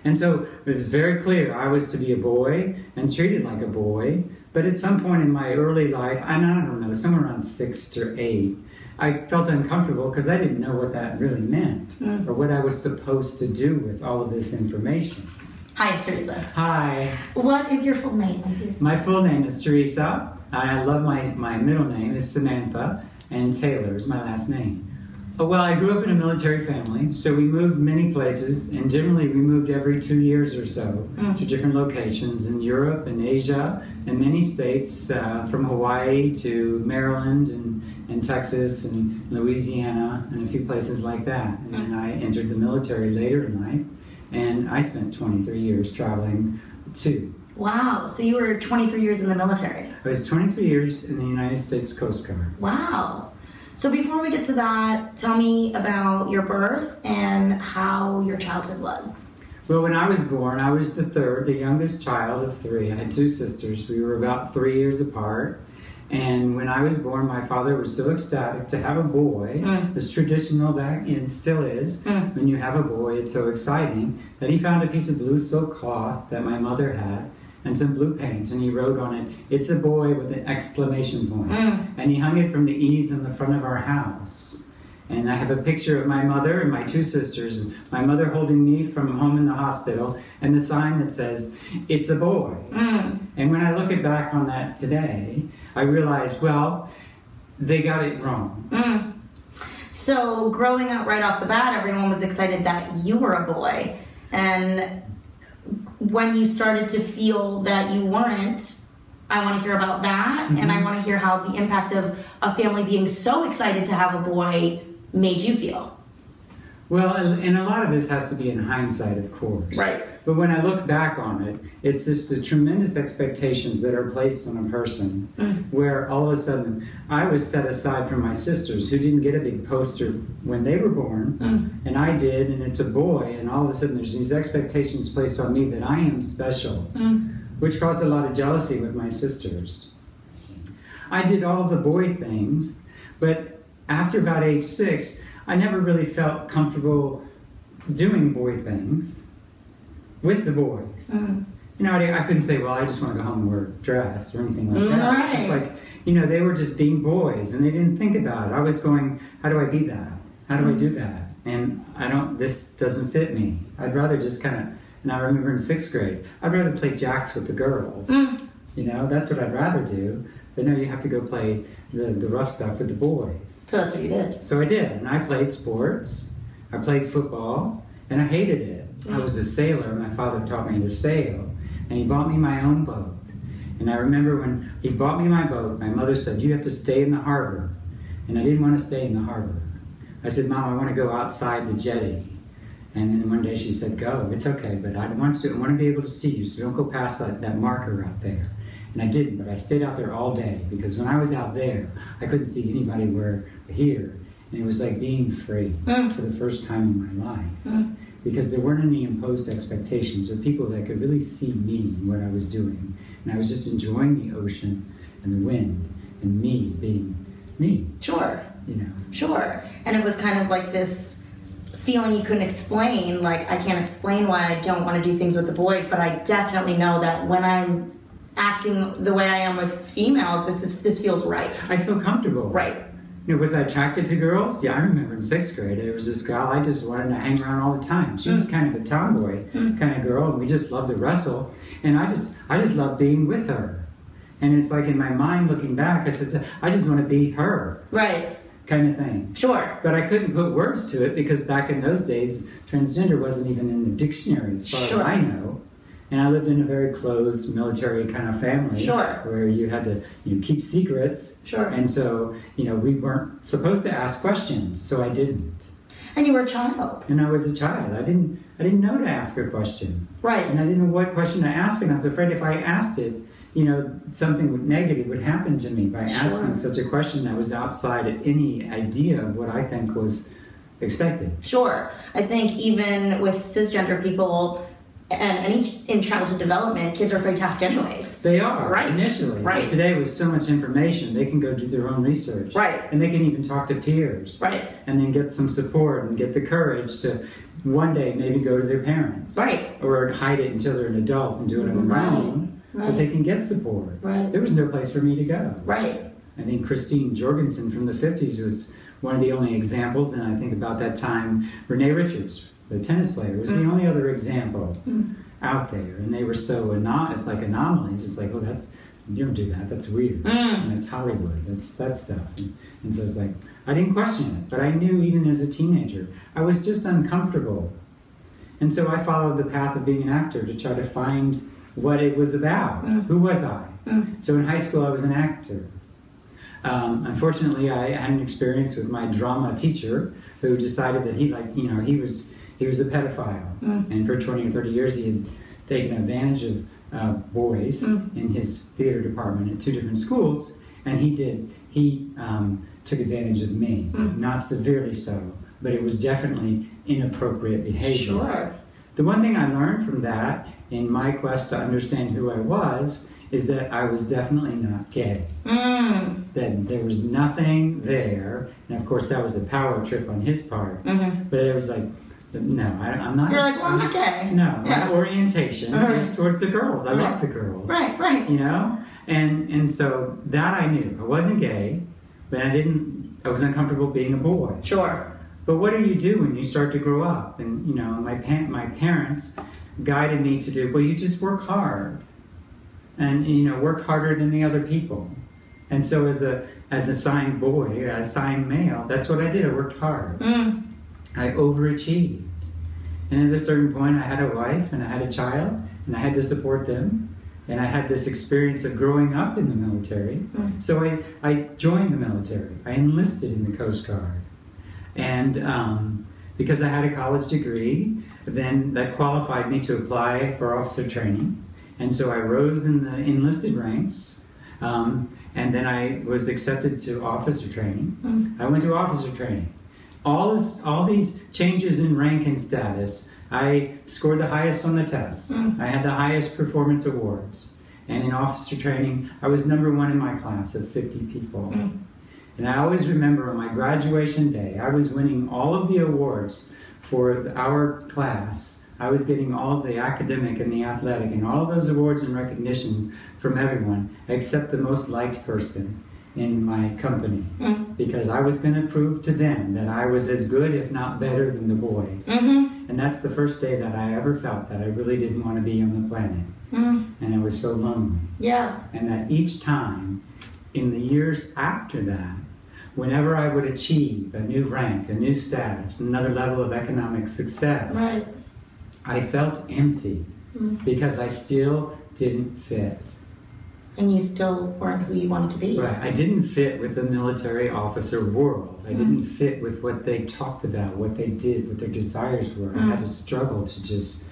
And so it was very clear I was to be a boy and treated like a boy. But at some point in my early life, I don't know, somewhere around 6 or 8, I felt uncomfortable because I didn't know what that really meant or what I was supposed to do with all of this information. Hi, Teresa. Hi. What is your full name? My full name is Teresa. I love my middle name is Samantha, and Taylor is my last name. Well, I grew up in a military family, so we moved many places, and generally we moved every 2 years or so to different locations in Europe and Asia and many states, from Hawaii to Maryland and Texas and Louisiana and a few places like that. And then I entered the military later in life, and I spent 23 years traveling too. Wow, so you were 23 years in the military. I was 23 years in the United States Coast Guard. Wow. So before we get to that, tell me about your birth and how your childhood was. Well, when I was born, I was the third, the youngest child of 3. I had 2 sisters. We were about 3 years apart. And when I was born, my father was so ecstatic to have a boy. It's traditional back, and still is. When you have a boy, it's so exciting that he found a piece of blue silk cloth that my mother had and some blue paint, and he wrote on it, "It's a boy," with an exclamation point. And he hung it from the eaves in the front of our house. And I have a picture of my mother and my 2 sisters, my mother holding me from home in the hospital, and the sign that says, "It's a boy." And when I look back on that today, I realize, well, they got it wrong. So growing up right off the bat, everyone was excited that you were a boy. And when you started to feel that you weren't, I want to hear about that. And I want to hear how the impact of a family being so excited to have a boy made you feel. Well, and a lot of this has to be in hindsight, of course. Right. But when I look back on it, it's just the tremendous expectations that are placed on a person, where all of a sudden I was set aside from my sisters who didn't get a big poster when they were born, and I did, and it's a boy, and all of a sudden there's these expectations placed on me that I am special, which caused a lot of jealousy with my sisters. I did all of the boy things, but after about age 6, I never really felt comfortable doing boy things with the boys. You know, I couldn't say, well, I just want to go home and wear a dress or anything like that. It was just like, you know, they were just being boys and they didn't think about it. I was going, how do I be that? How do I do that? And this doesn't fit me. I'd rather just kind of, and I remember in 6th grade, I'd rather play jacks with the girls. You know, that's what I'd rather do. But no, you have to go play the rough stuff with the boys. So that's what you did. So I did, and I played sports. I played football, and I hated it. I was a sailor. My father taught me to sail, and he bought me my own boat. And I remember when he bought me my boat, my mother said, "You have to stay in the harbor." And I didn't want to stay in the harbor. I said, "Mom, I want to go outside the jetty." And then one day she said, "Go, it's okay, but I want to be able to see you, so don't go past that marker out there." And I didn't, but I stayed out there all day, because when I was out there, I couldn't see anybody here. And it was like being free for the first time in my life. Because there weren't any imposed expectations or people that could really see me and what I was doing. And I was just enjoying the ocean and the wind and me being me. Sure. You know. Sure. And it was kind of like this feeling you couldn't explain, like, I can't explain why I don't want to do things with the boys, but I definitely know that when I'm acting the way I am with females, this feels right. I feel comfortable. Right. You know, was I attracted to girls? Yeah, I remember in 6th grade, there was this girl I just wanted to hang around all the time. She was kind of a tomboy kind of girl, and we just loved to wrestle. And I just loved being with her. And it's like in my mind looking back, I said, I just want to be her. Right. Kind of thing. Sure. But I couldn't put words to it because back in those days, transgender wasn't even in the dictionary as far as I know. And I lived in a very closed military kind of family where you had to keep secrets. Sure. And so, we weren't supposed to ask questions, so I didn't. And you were a child. And I was a child. I didn't know to ask a question. Right. And I didn't know what question to ask, and I was afraid if I asked it, something negative would happen to me by asking such a question that was outside of any idea of what I think was expected. Sure. I think even with cisgender people, and in childhood development, kids are afraid to ask anyways. They are, right. Initially. Right. But today with so much information, they can go do their own research. Right. And they can even talk to peers. Right. And then get some support and get the courage to one day maybe go to their parents. Right. Or hide it until they're an adult and do it on their own. Right. But they can get support. Right. There was no place for me to go. Right. I think Christine Jorgensen from the 50s was one of the only examples, and I think about that time Renee Richards, the tennis player, was the only other example out there. And they were so it's like anomalies. It's like, oh, you don't do that. That's weird. And it's Hollywood. That's that stuff. And so it's like, I didn't question it, but I knew even as a teenager, I was just uncomfortable. And so I followed the path of being an actor to try to find what it was about. Who was I? So in high school, I was an actor. Unfortunately, I had an experience with my drama teacher who decided that he was a pedophile. And for 20 or 30 years, he had taken advantage of boys in his theater department at 2 different schools. And he took advantage of me. Not severely so, but it was definitely inappropriate behavior. Sure. The one thing I learned from that in my quest to understand who I was is that I was definitely not gay. That there was nothing there, and of course that was a power trip on his part. But it was like, no, I'm not. You're like, well, I'm not gay. No, my orientation is towards the girls. I love the girls. Right. You know, and so that I knew I wasn't gay, but I was uncomfortable being a boy. Sure. But what do you do when you start to grow up? And you know, my parents guided me to do. Well, you just work hard. And work harder than the other people. And so as a assigned boy, a assigned male, that's what I did. I worked hard. I overachieved. And at a certain point, I had a wife and I had a child, and I had to support them. And I had this experience of growing up in the military. So I joined the military. I enlisted in the Coast Guard. And because I had a college degree, then that qualified me to apply for officer training. And so I rose in the enlisted ranks, and then I was accepted to officer training. I went to officer training. All these changes in rank and status, I scored the highest on the tests. I had the highest performance awards. And in officer training, I was #1 in my class of 50 people. And I always remember on my graduation day, I was winning all of the awards for our class. I was getting all of the academic and the athletic and all of those awards and recognition from everyone except the most liked person in my company. Because I was going to prove to them that I was as good, if not better, than the boys. And that's the first day that I ever felt that I really didn't want to be on the planet. And I was so lonely. Yeah. And that each time, in the years after that, whenever I would achieve a new rank, a new status, another level of economic success, I felt empty because I still didn't fit. And you still weren't who you wanted to be. Right. I didn't fit with the military officer world. I didn't fit with what they talked about, what they did, what their desires were. I had to struggle to just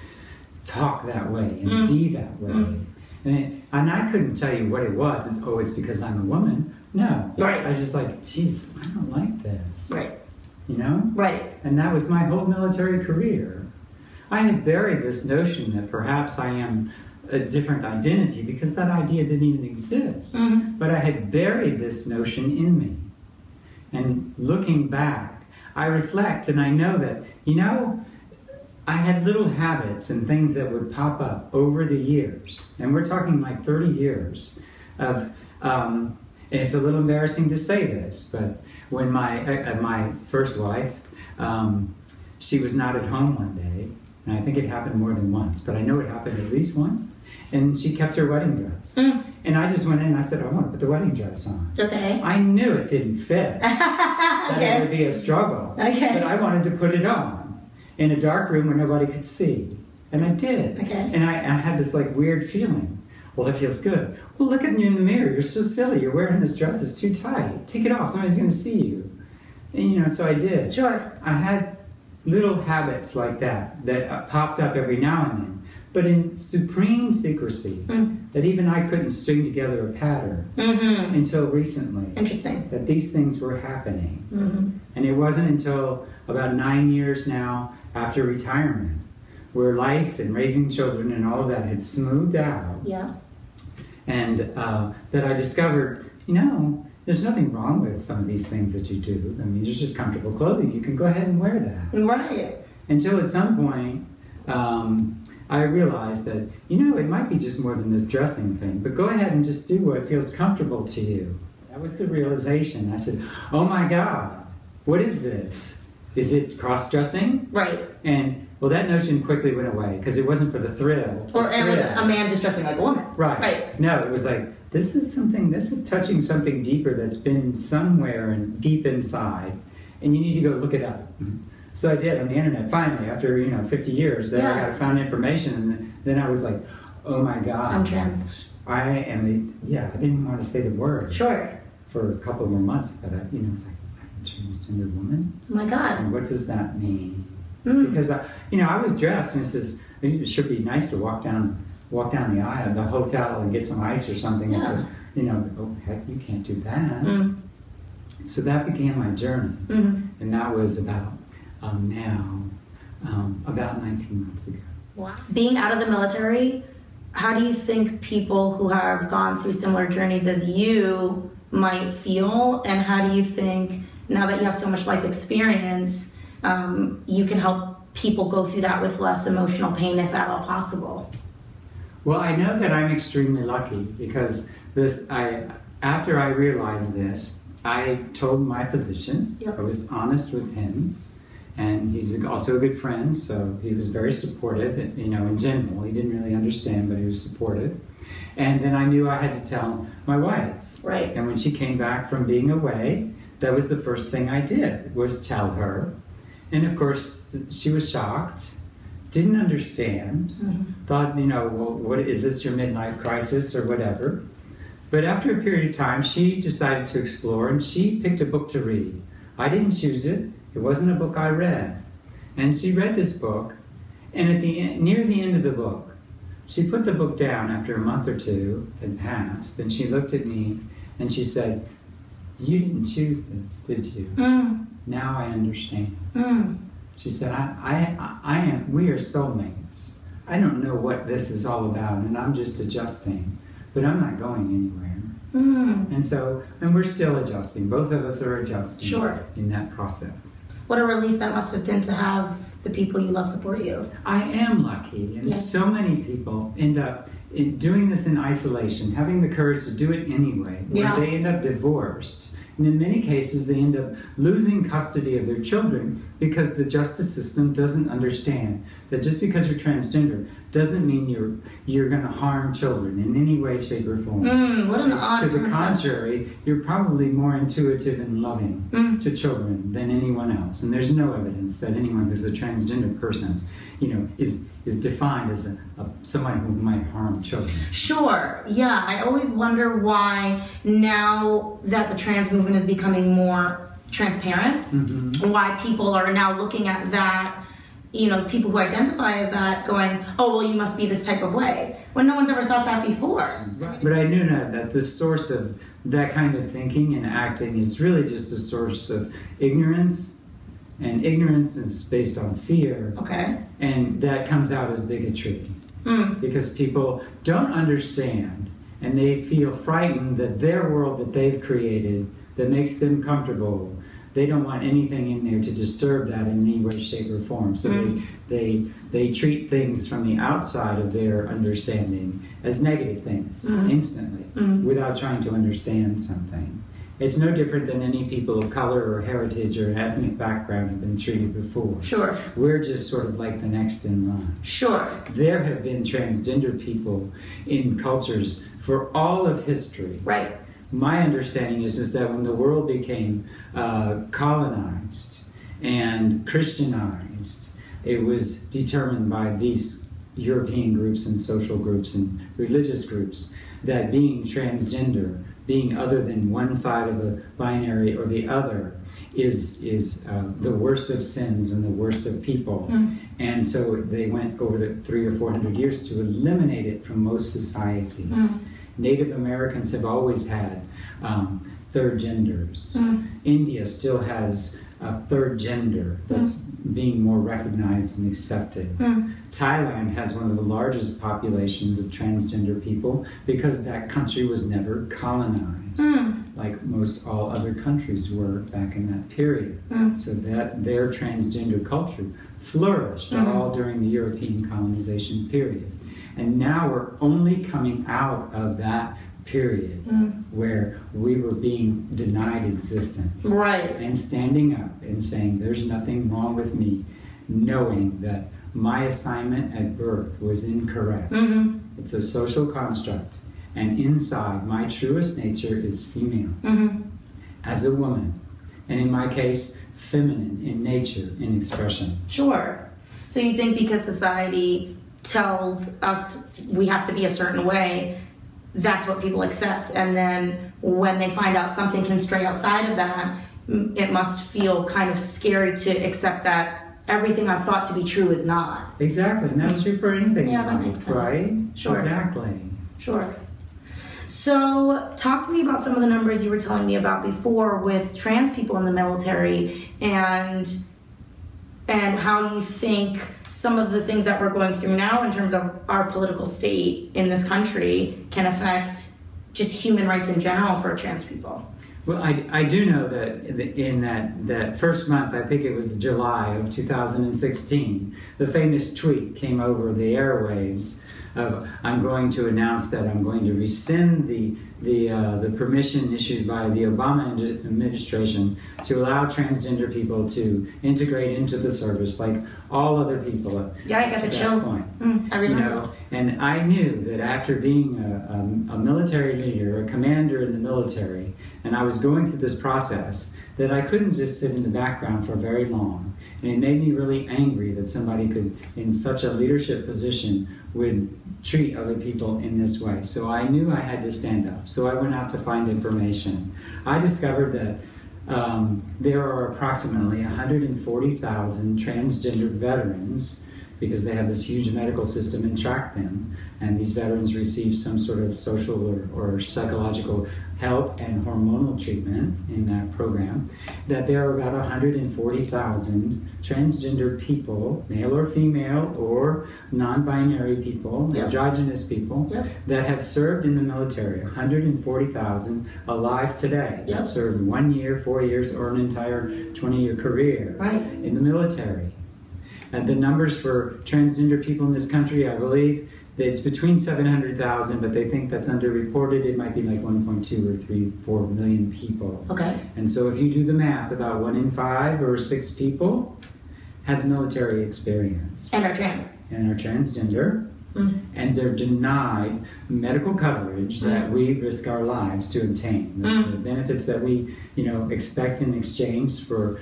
talk that way and be that way. And I couldn't tell you what it was. It's because I'm a woman. No. Right. I just like, geez, I don't like this. Right. You know? Right. And that was my whole military career. I had buried this notion that perhaps I am a different identity because that idea didn't even exist. But I had buried this notion in me. And looking back, I reflect and I know that, I had little habits and things that would pop up over the years. And we're talking like 30 years of, and it's a little embarrassing to say this, but when my first wife, she was not at home one day, and I think it happened more than once, but I know it happened at least once. And she kept her wedding dress. And I just went in and I said, I want to put the wedding dress on. Okay. I knew it didn't fit. That it would be a struggle. Okay. But I wanted to put it on in a dark room where nobody could see. And I did. Okay. And I had this like weird feeling. Well, that feels good. Well, look at you in the mirror. You're so silly. You're wearing this dress. It's too tight. Take it off. Somebody's going to see you. And, so I did. Sure. I had little habits like that popped up every now and then, but in supreme secrecy, that even I couldn't string together a pattern until recently. Interesting. That these things were happening. And it wasn't until about 9 years now after retirement, where life and raising children and all of that had smoothed out. Yeah. And that I discovered, there's nothing wrong with some of these things that you do. I mean, it's just comfortable clothing. You can go ahead and wear that. Right. until at some point, I realized that, it might be just more than this dressing thing, but go ahead and just do what feels comfortable to you. That was the realization. I said, oh my God, what is this? Is it cross-dressing? Right. And, well, that notion quickly went away because it wasn't for the thrill. And was a man just dressing like a woman. Right. No, it was like, this is touching something deeper that's been somewhere and deep inside, and you need to go look it up. So I did on the internet, finally, after, 50 years, I found information, and then I was like, oh my God. I'm trans. I didn't want to say the word. Sure. For a couple more months, but it's like, I'm a transgender woman. Oh my God. And what does that mean? Because, I was dressed, and it should be nice to walk down the aisle of the hotel and get some ice or something. Yeah. Oh, heck, you can't do that. So that began my journey. And that was about about 19 months ago. Wow. Being out of the military, how do you think people who have gone through similar journeys as you might feel, and how do you think, now that you have so much life experience, you can help people go through that with less emotional pain, if at all possible? Well, I know that I'm extremely lucky because after I realized this, I told my physician. Yep. I was honest with him, and he's also a good friend, so he was very supportive, in general. He didn't really understand, but he was supportive. And then I knew I had to tell my wife. Right. And when she came back from being away, that was the first thing I did, was tell her. And of course, she was shocked, didn't understand, thought, well, what is this, your midlife crisis or whatever? But after a period of time, she decided to explore, and she picked a book to read. I didn't choose it. It wasn't a book I read. And she read this book, and near the end of the book, she put the book down after a month or two had passed, and she looked at me, and she said, you didn't choose this, did you? Now I understand. She said, we are soulmates. I don't know what this is all about, and I'm just adjusting, but I'm not going anywhere. And we're still adjusting. Both of us are adjusting in that process. What a relief that must have been to have the people you love support you. I am lucky, and so many people end up doing this in isolation, having the courage to do it anyway, where they end up divorced. And in many cases, they end up losing custody of their children because the justice system doesn't understand that just because you're transgender doesn't mean you're going to harm children in any way, shape, or form. What an odd concept. To the contrary, you're probably more intuitive and loving to children than anyone else. And there's no evidence that anyone who's a transgender person, is defined as someone who might harm children. Sure, yeah. I always wonder why, now that the trans movement is becoming more transparent, why people are now looking at that, people who identify as that going, oh, well, you must be this type of way, when no one's ever thought that before. But I knew that the source of that kind of thinking and acting is really just a source of ignorance. And ignorance is based on fear. Okay. And that comes out as bigotry. Because people don't understand, and they feel frightened that their world that they've created that makes them comfortable, they don't want anything in there to disturb that in any way, shape, or form. So they treat things from the outside of their understanding as negative things instantly, without trying to understand something. It's no different than any people of color or heritage or ethnic background have been treated before. Sure. We're just sort of like the next in line. Sure. There have been transgender people in cultures for all of history. Right. My understanding is that when the world became colonized and Christianized, it was determined by these European groups and social groups and religious groups that being transgender, being other than one side of a binary or the other, is the worst of sins and the worst of people. And so they went over to 300 or 400 years to eliminate it from most societies. Native Americans have always had third genders. India still has a third gender that's being more recognized and accepted. Thailand has one of the largest populations of transgender people because that country was never colonized, like most all other countries were back in that period. So that their transgender culture flourished all during the European colonization period. And now we're only coming out of that period where we were being denied existence. Right. And standing up and saying, there's nothing wrong with me, knowing that my assignment at birth was incorrect. It's a social construct. And inside, my truest nature is female. As a woman. And in my case, feminine in nature, in expression. Sure. So you think because society tells us we have to be a certain way, that's what people accept, and then when they find out something can stray outside of that, it must feel kind of scary to accept that everything I've thought to be true is not. Exactly, and that's true for anything. Yeah, that makes sense. Right? Sure. Exactly. Sure. So, talk to me about some of the numbers you were telling me about before with trans people in the military, and how you think some of the things that we're going through now in terms of our political state in this country can affect just human rights in general for trans people. Well, I do know that in that first month, I think it was July of 2016, the famous tweet came over the airwaves of, I'm going to announce that I'm going to rescind the permission issued by the Obama administration to allow transgender people to integrate into the service like all other people. Yeah, I got the chills. I remember. You know, and I knew that after being a military leader, a commander in the military, and I was going through this process, that I couldn't just sit in the background for very long. And it made me really angry that somebody could, in such a leadership position, would treat other people in this way. So I knew I had to stand up. So I went out to find information. I discovered that there are approximately 140,000 transgender veterans, because they have this huge medical system and track them, and these veterans receive some sort of social or psychological help and hormonal treatment in that program, that there are about 140,000 transgender people, male or female or non-binary people, androgynous people, that have served in the military, 140,000 alive today, that served 1 year, 4 years, or an entire 20-year career in the military. And the numbers for transgender people in this country, I believe that it's between 700,000, but they think that's underreported. It might be like 1.2 or 3, 4 million people. Okay. And so if you do the math, about 1 in 5 or 6 people has military experience. And are trans. And are transgender. And they're denied medical coverage that we risk our lives to obtain. The benefits that we, expect in exchange for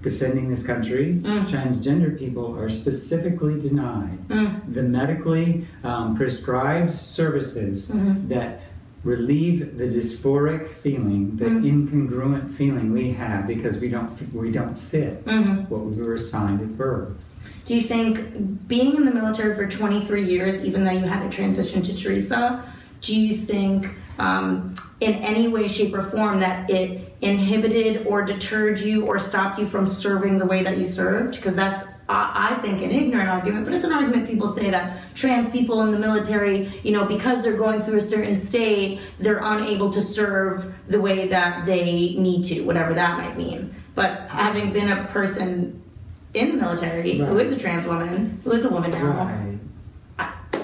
defending this country, transgender people are specifically denied the medically prescribed services that relieve the dysphoric feeling, the incongruent feeling we have because we don't fit what we were assigned at birth. Do you think being in the military for 23 years, even though you had to transition to Teresa, do you think in any way, shape, or form that it inhibited or deterred you or stopped you from serving the way that you served? Because that's, I think, an ignorant argument, but it's an argument people say that trans people in the military, because they're going through a certain state, they're unable to serve the way that they need to, whatever that might mean. But having been a person in the military who is a trans woman, who is a woman now,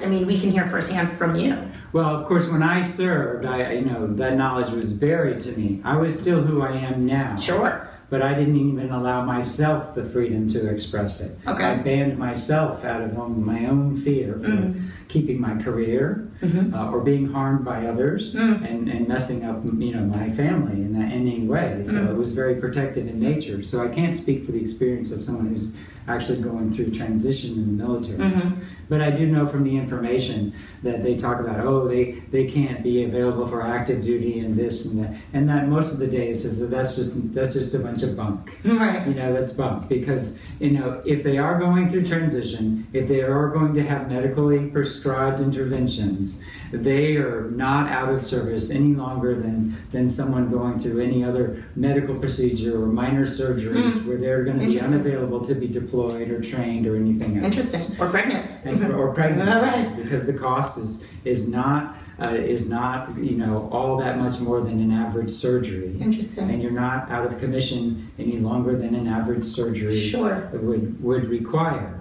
I mean, we can hear firsthand from you. Well, of course, when I served, that knowledge was buried to me. I was still who I am now. Sure. But I didn't even allow myself the freedom to express it. Okay. I banned myself out of my own fear for keeping my career or being harmed by others and messing up, my family in any way. So it was very protective in nature. So I can't speak for the experience of someone who's actually going through transition in the military. But I do know from the information that they talk about, they can't be available for active duty and this and that. And that most of the data says that's just a bunch of bunk. Right. That's bunk. Because, if they are going through transition, if they are going to have medically prescribed interventions, they are not out of service any longer than someone going through any other medical procedure or minor surgeries where they're going to be unavailable to be deployed employed or trained or anything else. Interesting. Or pregnant. Or pregnant. All right. Because the cost is not all that much more than an average surgery. Interesting. And you're not out of commission any longer than an average surgery would require.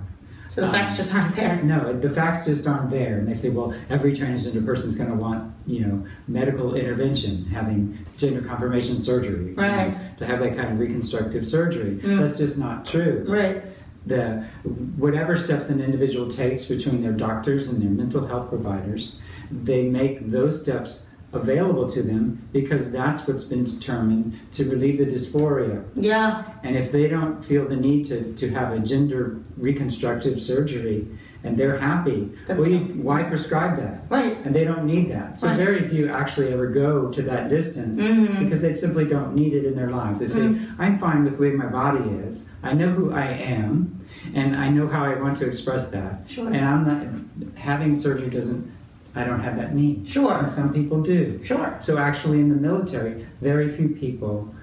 So the facts just aren't there. No, the facts just aren't there. And they say, well, every transgender person is going to want, medical intervention, having gender confirmation surgery. Right. To have that kind of reconstructive surgery. That's just not true. Right. Whatever steps an individual takes between their doctors and their mental health providers, they make those steps available to them because that's what's been determined to relieve the dysphoria. Yeah. And if they don't feel the need to have a gender reconstructive surgery and they're happy, why prescribe that? Right. And they don't need that. So very few actually ever go to that distance because they simply don't need it in their lives. They say, I'm fine with the way my body is. I know who I am and I know how I want to express that. Sure. And I'm not having surgery I don't have that need. Sure. And some people do. Sure. So actually in the military, very few people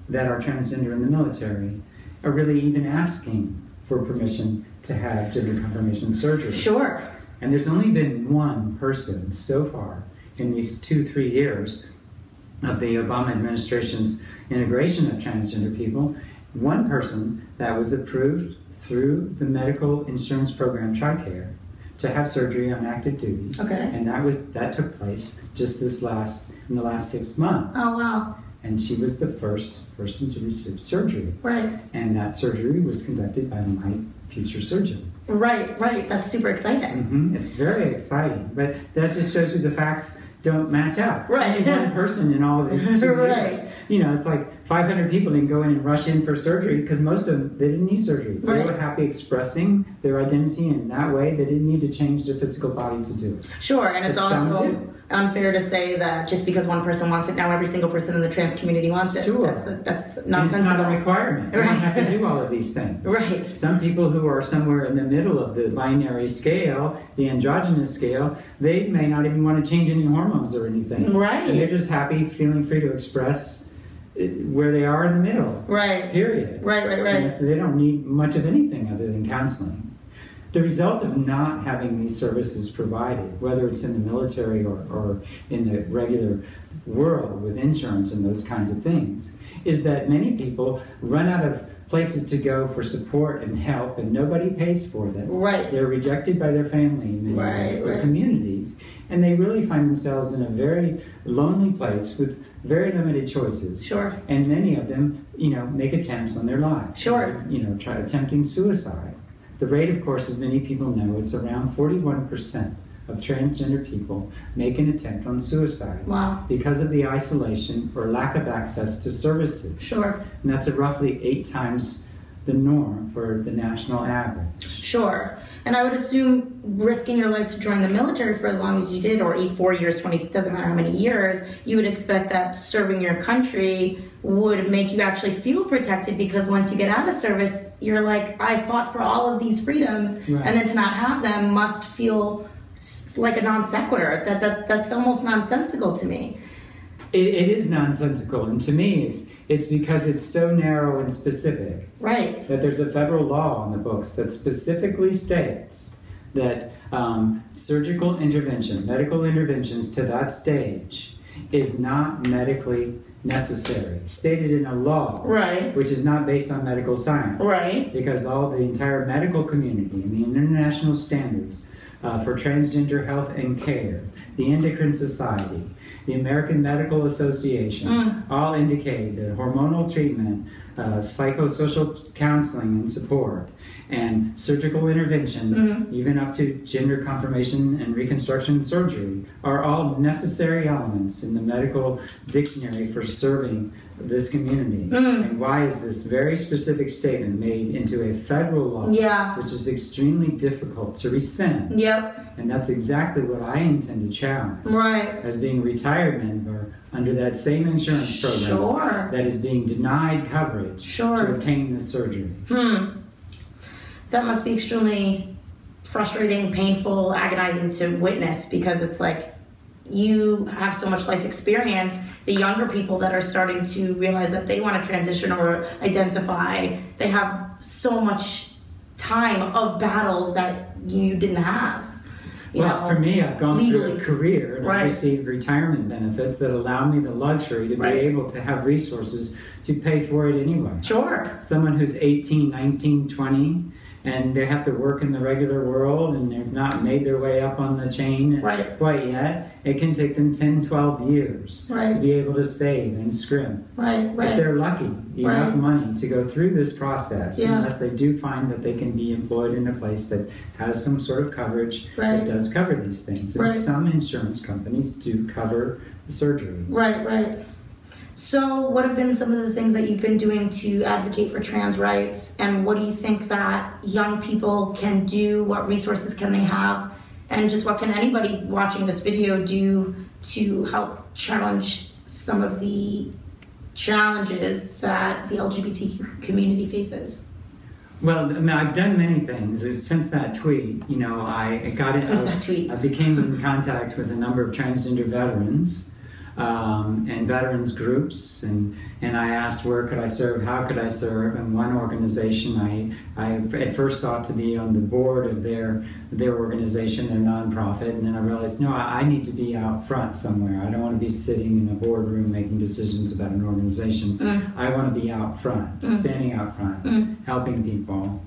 that are transgender in the military are really even asking for permission to have gender confirmation surgery. Sure. And there's only been one person so far in these 2-3 years of the Obama administration's integration of transgender people, one person that was approved through the medical insurance program TRICARE to have surgery on active duty. Okay. And that took place just in the last 6 months. Oh, wow. And she was the first person to receive surgery. Right. And that surgery was conducted by my future surgeon. Right. That's super exciting. It's very exciting. But that just shows you the facts don't match up. Right. Only one person in all of these 2 years. It's like 500 people didn't go in and rush in for surgery because most of them, they didn't need surgery. They were happy expressing their identity in that way. They didn't need to change their physical body to do it. Sure, and it's also unfair to say that just because one person wants it, now every single person in the trans community wants it. Sure. That's nonsensical. And it's not a requirement. You don't have to do all of these things. Right. Some people who are somewhere in the middle of the binary scale, the androgynous scale, they may not even want to change any hormones or anything. Right. And they're just happy, feeling free to express where they are in the middle. Right. Period. Right. So they don't need much of anything other than counseling. The result of not having these services provided, whether it's in the military or in the regular world with insurance and those kinds of things, is that many people run out of places to go for support and help, and nobody pays for them. Right. They're rejected by their family in many ways, their communities, and they really find themselves in a very lonely place with very limited choices. Sure. And many of them, make attempts on their lives. Sure. Try attempting suicide. The rate, of course, as many people know, it's around 41% of transgender people make an attempt on suicide. Wow. Because of the isolation or lack of access to services. Sure. And that's roughly 8 times the norm for the national average. Sure. And I would assume risking your life to join the military for as long as you did, or 4 years, 20, doesn't matter how many years, you would expect that serving your country would make you actually feel protected, because once you get out of service, you're like, I fought for all of these freedoms, right. And then to not have them must feel like a non sequitur. That's almost nonsensical to me. It is nonsensical, and to me, it's because it's so narrow and specific. Right. That there's a federal law on the books that specifically states that surgical intervention, medical interventions to that stage, is not medically necessary. Stated in a law, right, which is not based on medical science, right? Because all the entire medical community and the international standards for transgender health and care, the Endocrine Society, the American Medical Association, all indicate that hormonal treatment, psychosocial counseling and support, and surgical intervention, even up to gender confirmation and reconstruction surgery, are all necessary elements in the medical dictionary for serving this community. And why is this very specific statement made into a federal law, which is extremely difficult to rescind? Yep. And that's exactly what I intend to challenge. Right. As being a retired member under that same insurance program that is being denied coverage to obtain this surgery. That must be extremely frustrating, painful, agonizing to witness, because it's like you have so much life experience. The younger people that are starting to realize that they want to transition or identify, they have so much time of battles that you didn't have. For me, I've gone legally. through a career and Right. I've received retirement benefits that allow me the luxury to Right. be able to have resources to pay for it anyway. Sure. Someone who's 18, 19, 20, and they have to work in the regular world and they've not made their way up on the chain Right. quite yet, it can take them 10, 12 years Right. to be able to save and scrimp. Right, If right. they're lucky enough Right. money to go through this process, Yeah. unless they do find that they can be employed in a place that has some sort of coverage Right. that does cover these things. And Right. some insurance companies do cover the surgeries. Right, right. So, what have been some of the things that you've been doing to advocate for trans rights, and what do you think that young people can do? What resources can they have? And just what can anybody watching this video do to help challenge some of the challenges that the LGBTQ community faces? Well, I mean, I've done many things since that tweet. I got it. Since that tweet. I became in contact with a number of transgender veterans and veterans groups, and I asked where could I serve, how could I serve, and one organization I at first sought to be on the board of their organization, their nonprofit, and then I realized, no, I need to be out front somewhere. I don't want to be sitting in a boardroom making decisions about an organization. I want to be out front, standing out front, helping people.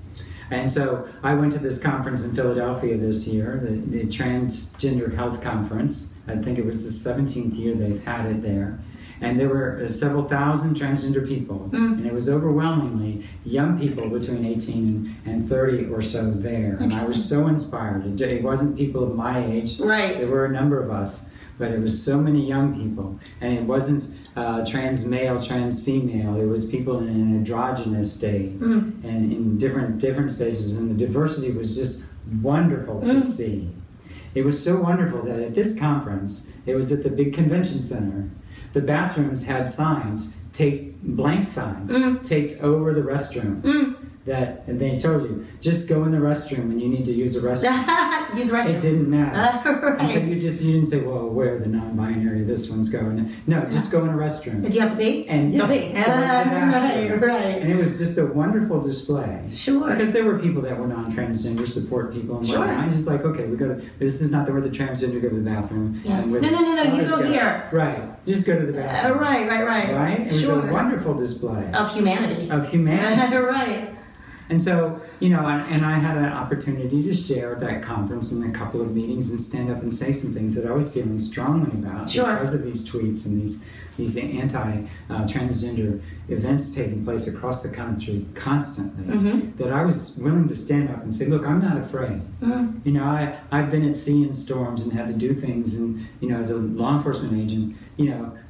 And so I went to this conference in Philadelphia this year, the Transgender Health Conference. I think it was the 17th year they've had it there. And there were several thousand transgender people. And it was overwhelmingly young people between 18 and 30 or so there. And I was so inspired. It wasn't people of my age. Right. There were a number of us. But it was so many young people. And it wasn't trans male, trans female. It was people in an androgynous state and in different stages. And the diversity was just wonderful to see. It was so wonderful that at this conference, it was at the big convention center, the bathrooms had signs, blank signs, taped over the restrooms. And they told you, just go in the restroom when you need to use the restroom. Use the restroom. It didn't matter. Right. And so you didn't say, well, where the non-binary this one's going. No, just go in a restroom. Did you have to pee? And Go pee. Right. And it was just a wonderful display. Sure. Because there were people that were non-transgender, support people and whatnot. Sure. I'm just like, okay, this is not where the transgender go to the bathroom. Yeah. And where No, you others go here. Right. Just go to the bathroom. Right. Right? It was a wonderful display. Of humanity. Right. And so, and I had an opportunity to share at that conference and a couple of meetings and stand up and say some things that I was feeling strongly about because of these tweets and these anti-transgender events taking place across the country constantly, that I was willing to stand up and say, look, I'm not afraid. I've been at sea in storms and had to do things and, as a law enforcement agent,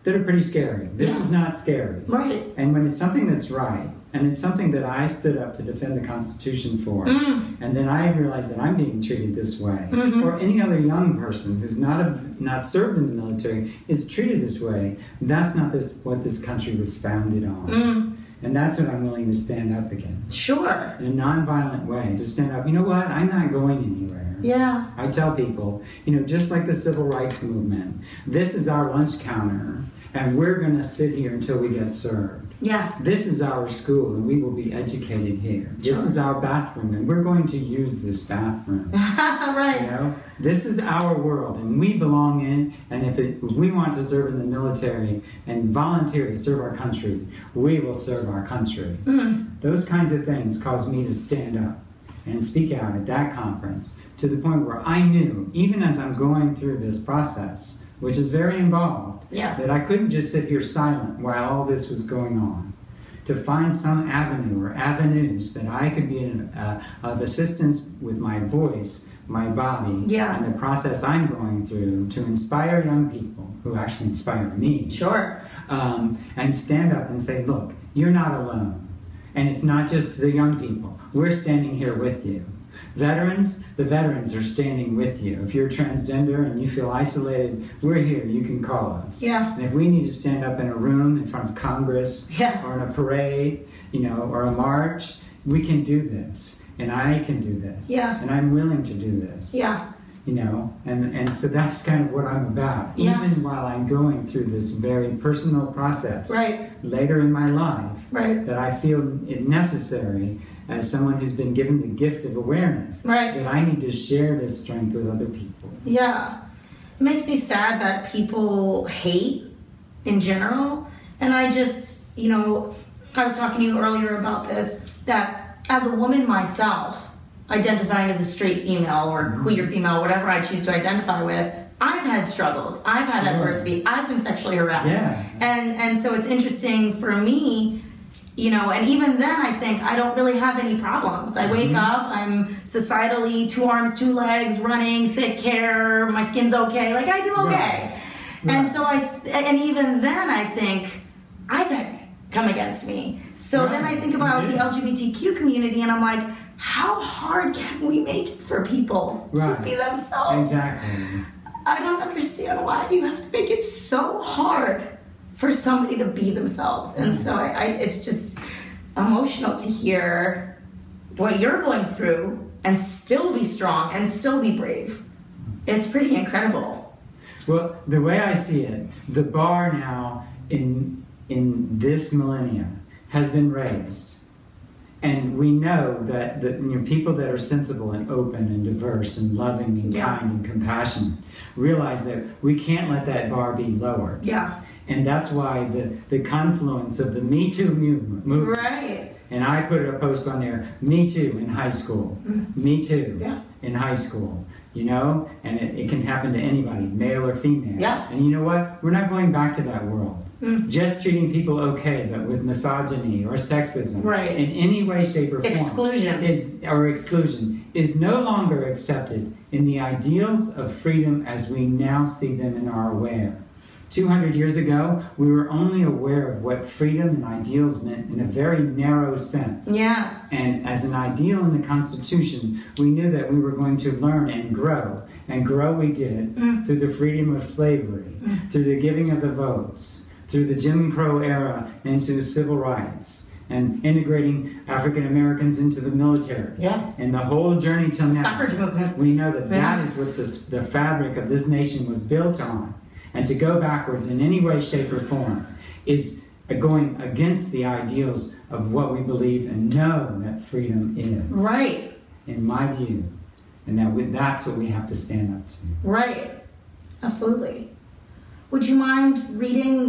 that are pretty scary. This is not scary. Right. And when it's something that's right, and it's something that I stood up to defend the Constitution for, and then I realized that I'm being treated this way, or any other young person who's not served in the military is treated this way, that's not what this country was founded on. And that's what I'm willing to stand up against. Sure. In a nonviolent way, to stand up. You know what? I'm not going anywhere. Yeah. I tell people, just like the civil rights movement, this is our lunch counter, and we're going to sit here until we get served. Yeah. This is our school, and we will be educated here. This is our bathroom, and we're going to use this bathroom. Right. This is our world, and we belong in. And if we want to serve in the military and volunteer to serve our country, we will serve our country. Those kinds of things caused me to stand up and speak out at that conference to the point where I knew, even as I'm going through this process, which is very involved, that I couldn't just sit here silent while all this was going on. To find some avenue or avenues that I could be of assistance with my voice, my body, and the process I'm going through to inspire young people who actually inspire me. Sure. And stand up and say, look, you're not alone. And it's not just the young people. We're standing here with you. Veterans, the veterans are standing with you. If you're transgender and you feel isolated, we're here. You can call us. Yeah. And if we need to stand up in a room in front of Congress or in a parade, or a march, we can do this. And I can do this. Yeah. And I'm willing to do this. Yeah. And so that's kind of what I'm about. Even while I'm going through this very personal process later in my life, that I feel it necessary as someone who's been given the gift of awareness, Right. that I need to share this strength with other people. Yeah. It makes me sad that people hate in general. And I just, I was talking to you earlier about this, that as a woman myself, identifying as a straight female or queer female, whatever I choose to identify with, I've had struggles. I've had adversity. I've been sexually harassed. Yeah. And so it's interesting for me, and even then I think I don't really have any problems. I wake up, I'm societally 2 arms, 2 legs, running, thick hair, my skin's okay. Like, I do okay. Right. And so and even then I think, I've had come against me. So then I think about the LGBTQ community and I'm like, how hard can we make it for people to be themselves? Exactly. I don't understand why you have to make it so hard for somebody to be themselves. And so it's just emotional to hear what you're going through and still be strong and still be brave. It's pretty incredible. Well, the way I see it, the bar now in this millennium has been raised. And we know that people that are sensible and open and diverse and loving and kind and compassionate realize that we can't let that bar be lowered. Yeah. And that's why the confluence of the Me Too movement. Right. And I put a post on there, Me Too in high school. Me Too in high school. And it can happen to anybody, male or female. Yeah. And you know what? We're not going back to that world. Just treating people okay, but with misogyny or sexism in any way, shape, or form. Exclusion is no longer accepted in the ideals of freedom as we now see them and are aware. 200 years ago, we were only aware of what freedom and ideals meant in a very narrow sense. Yes. And as an ideal in the Constitution, we knew that we were going to learn and grow. And grow we did through the freedom of slavery, through the giving of the votes, through the Jim Crow era into civil rights, and integrating African Americans into the military. Yeah. And the whole journey till now. Suffrage movement. We know that that is what the fabric of this nation was built on. And to go backwards in any way, shape, or form is going against the ideals of what we believe and know that freedom is. Right. In my view. And that's what we have to stand up to. Right. Absolutely. Would you mind reading